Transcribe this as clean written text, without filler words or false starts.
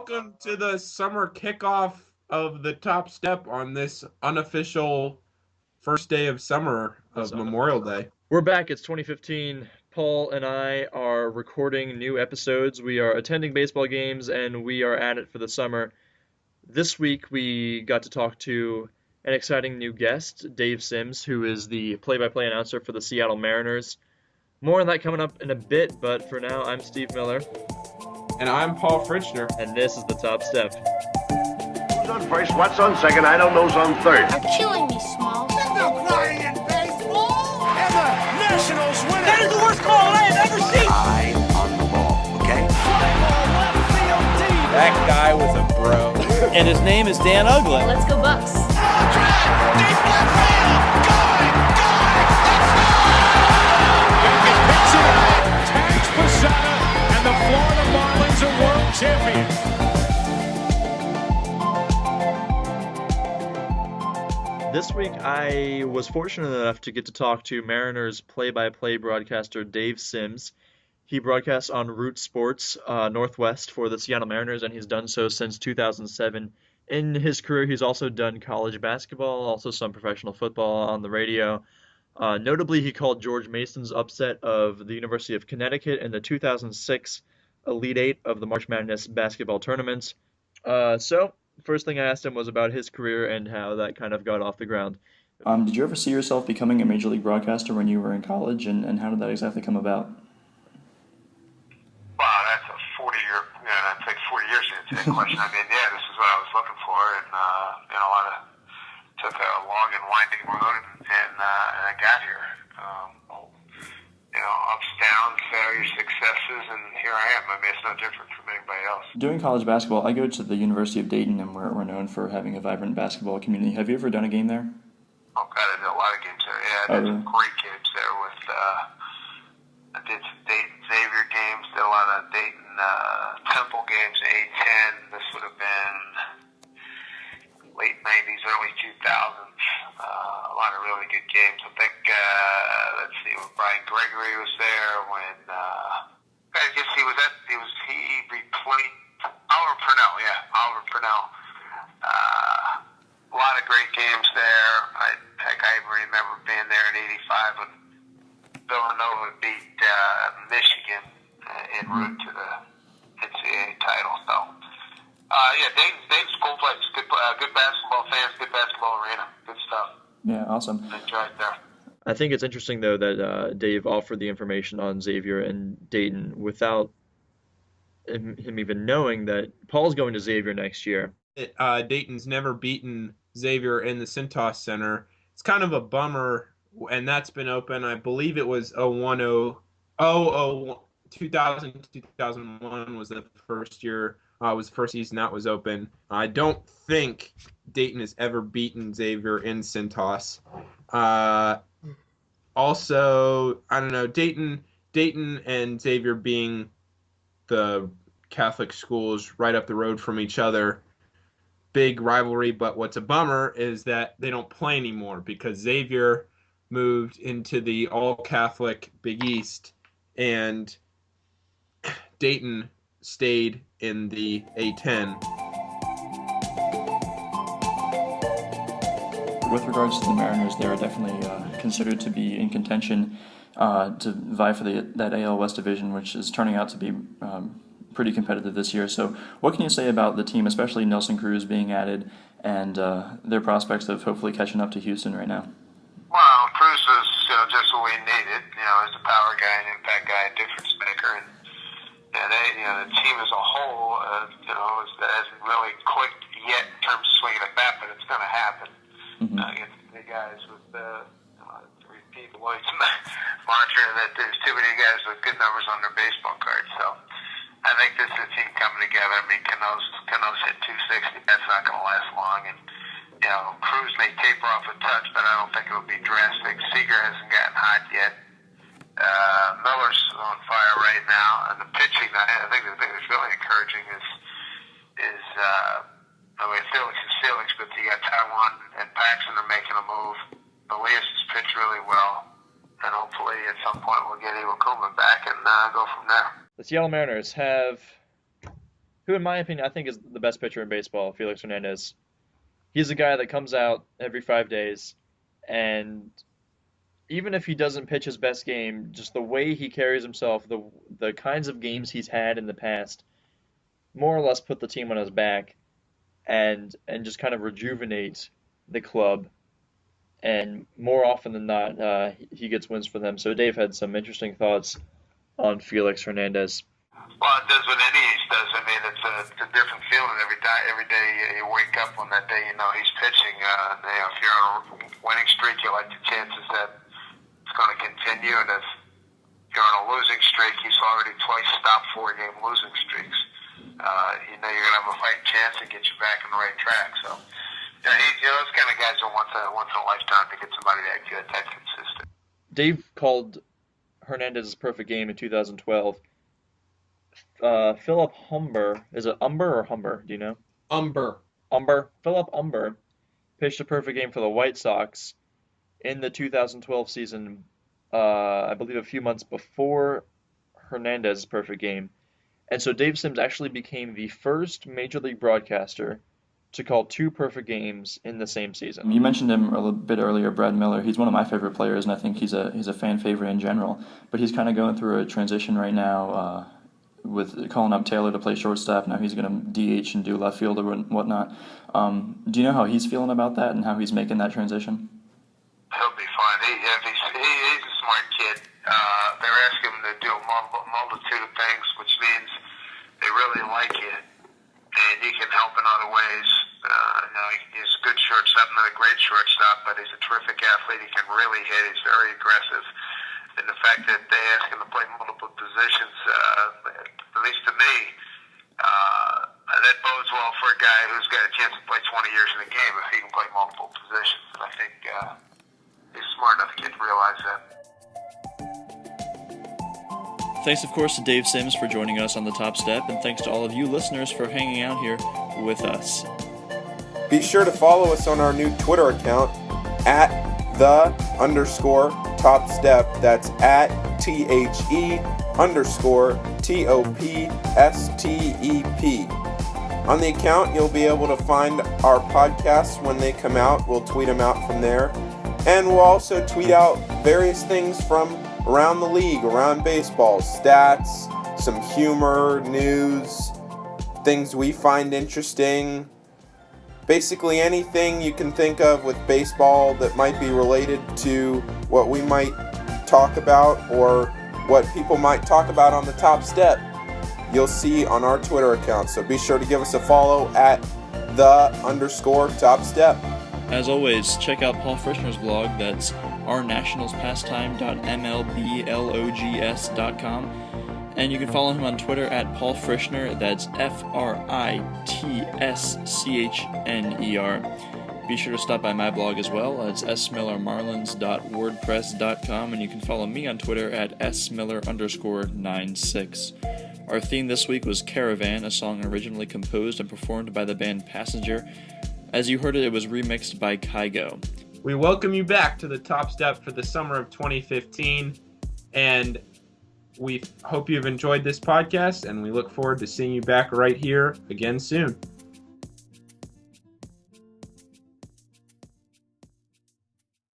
welcome to the summer kickoff of the Top Step on this unofficial first day of summer of Memorial Day. We're back. It's 2015. Paul and I are recording new episodes. We are attending baseball games, and we are at it for the summer. This week, we got to talk to an exciting new guest, Dave Sims, who is the play-by-play announcer for the Seattle Mariners. More on that coming up in a bit, but for now, I'm Steve Miller. And I'm Paul Fritchner. And this is the Top Step. Who's on first? What's on second? I don't know who's on third. You're killing me, Small. There's no crying in baseball! And the Nationals win it! That is the worst call I have ever seen! Eye on the ball, okay? Fly ball left field deep! That guy was a bro. And his name is Dan Uglin. Let's go Bucks. Drive! Deep left field! Going! Let's go! Picks it out! Tags Posada, and the Florida Marlins are world champions! This week, I was fortunate enough to get to talk to Mariners play-by-play broadcaster Dave Sims. He broadcasts on Root Sports Northwest for the Seattle Mariners, and he's done so since 2007. In his career, he's also done college basketball, also some professional football on the radio. Notably, he called George Mason's upset of the University of Connecticut in the 2006 Elite Eight of the March Madness basketball tournaments. First thing I asked him was about his career and how that kind of got off the ground. Did you ever see yourself becoming a major league broadcaster when you were in college, and how did that exactly come about? Wow, that's a 40-year, that takes 40 years to answer that question. I mean, yeah, this is what I was looking for, and took a long and winding road, and I got here. Ups, downs, failures, successes, and here I am. I mean, it's no different from anybody else. Doing college basketball, I go to the University of Dayton, and we're known for having a vibrant basketball community. Have you ever done a game there? Oh, God, I did a lot of games there. Yeah, I did some great games there with, I did some Dayton Xavier games, did a lot of Dayton Temple games, A-10. This would have been late 90s, early 2000s. A lot of really good games. I think, let's see, when Brian Gregory was there, when, I guess he replaced Oliver Purnell, Oliver Purnell. A lot of great games there. I remember being there in '85 when Villanova beat Michigan en route to the NCAA title. So, Dayton's cool place. Good basketball fans, good basketball arena, good stuff. Yeah, awesome. I enjoyed it there. I think it's interesting, though, that Dave offered the information on Xavier and Dayton without him even knowing that Paul's going to Xavier next year. Dayton's never beaten Xavier in the Cintas Center. It's kind of a bummer, and that's been open. I believe it was 2000, 2001 was the first year. Was the first season that was open. I don't think Dayton has ever beaten Xavier in Cintas. Also, I don't know, Dayton and Xavier being the Catholic schools right up the road from each other, big rivalry, but what's a bummer is that they don't play anymore because Xavier moved into the all-Catholic Big East and Dayton stayed in the A-10. With regards to the Mariners, they're definitely considered to be in contention to vie for that AL West division, which is turning out to be pretty competitive this year. So what can you say about the team, especially Nelson Cruz being added, and their prospects of hopefully catching up to Houston right now? Well, Cruz is just what we needed. He's a power guy, an impact guy, a difference maker, and the team as a whole, hasn't really clicked yet in terms of swinging a bat, but it's going to happen. Against the big guys with to repeat Lloyd's mantra that there's too many guys with good numbers on their baseball cards. So I think this is a team coming together. I mean, Cano's hit 260. That's not going to last long, and Cruz may taper off a touch, but I don't think it'll be drastic. Seager hasn't gotten hot yet. Miller's on fire right now, and the pitching. I think the thing that's really encouraging is Felix is Felix, but you got Taiwan and Paxton are making a move. Elias has pitched really well, and hopefully at some point we'll get Iwakuma back and go from there. The Seattle Mariners have who in my opinion I think is the best pitcher in baseball, Felix Hernandez. He's a guy that comes out every 5 days, and even if he doesn't pitch his best game, just the way he carries himself, the kinds of games he's had in the past, more or less put the team on his back and just kind of rejuvenate the club. And more often than not, he gets wins for them. So Dave had some interesting thoughts on Felix Hernandez. Well, it does what any age does. I mean, it's a different feeling every day. Every day you wake up on that day, you know he's pitching. If you're on a winning streak, you like the chances that it's going to continue. And if you're on a losing streak, he's already twice stopped 4-game losing streaks. You know you're going to have a fight chance to get you back on the right track. So, yeah, those kind of guys are once in a lifetime to get somebody that good, that consistent. Dave called Hernandez's perfect game in 2012. Philip Humber, is it Umber or Humber? Do you know? Umber. Philip Umber pitched a perfect game for the White Sox in the 2012 season, I believe a few months before Hernandez's perfect game. And so Dave Sims actually became the first Major League broadcaster to call 2 perfect games in the same season. You mentioned him a little bit earlier, Brad Miller. He's one of my favorite players, and I think he's a fan favorite in general. But he's kind of going through a transition right now with calling up Taylor to play shortstop. Now he's going to DH and do left field or whatnot. Do you know how he's feeling about that and how he's making that transition? He'll be fine. He's a smart kid. They're asking him to do a multitude of things, which means they really like you, and you can help in other ways. He's a good shortstop, not a great shortstop, but he's a terrific athlete. He can really hit. He's very aggressive. And the fact that they ask him to play multiple positions, at least to me, that bodes well for a guy who's got a chance to play 20 years in a game if he can play multiple positions. And I think he's smart enough to get to realize that. Thanks, of course, to Dave Sims for joining us on The Top Step, and thanks to all of you listeners for hanging out here with us. Be sure to follow us on our new Twitter account at @the_Top Step. That's at THE_TOPSTEP. On the account, you'll be able to find our podcasts when they come out. We'll tweet them out from there. And we'll also tweet out various things from around the league, around baseball, stats, some humor, news, things we find interesting. Basically anything you can think of with baseball that might be related to what we might talk about or what people might talk about on the Top Step, you'll see on our Twitter account. So be sure to give us a follow at @the_Top Step. As always, check out Paul Frischner's blog. That's ournationalspastime.mlblogs.com. And you can follow him on Twitter at Paul Frischner. That's FRITSCHNER. Be sure to stop by my blog as well. It's smillermarlins.wordpress.com. And you can follow me on Twitter at smiller_96. Our theme this week was Caravan, a song originally composed and performed by the band Passenger. As you heard it, it was remixed by Kygo. We welcome you back to the Top Step for the summer of 2015, and we hope you've enjoyed this podcast, and we look forward to seeing you back right here again soon.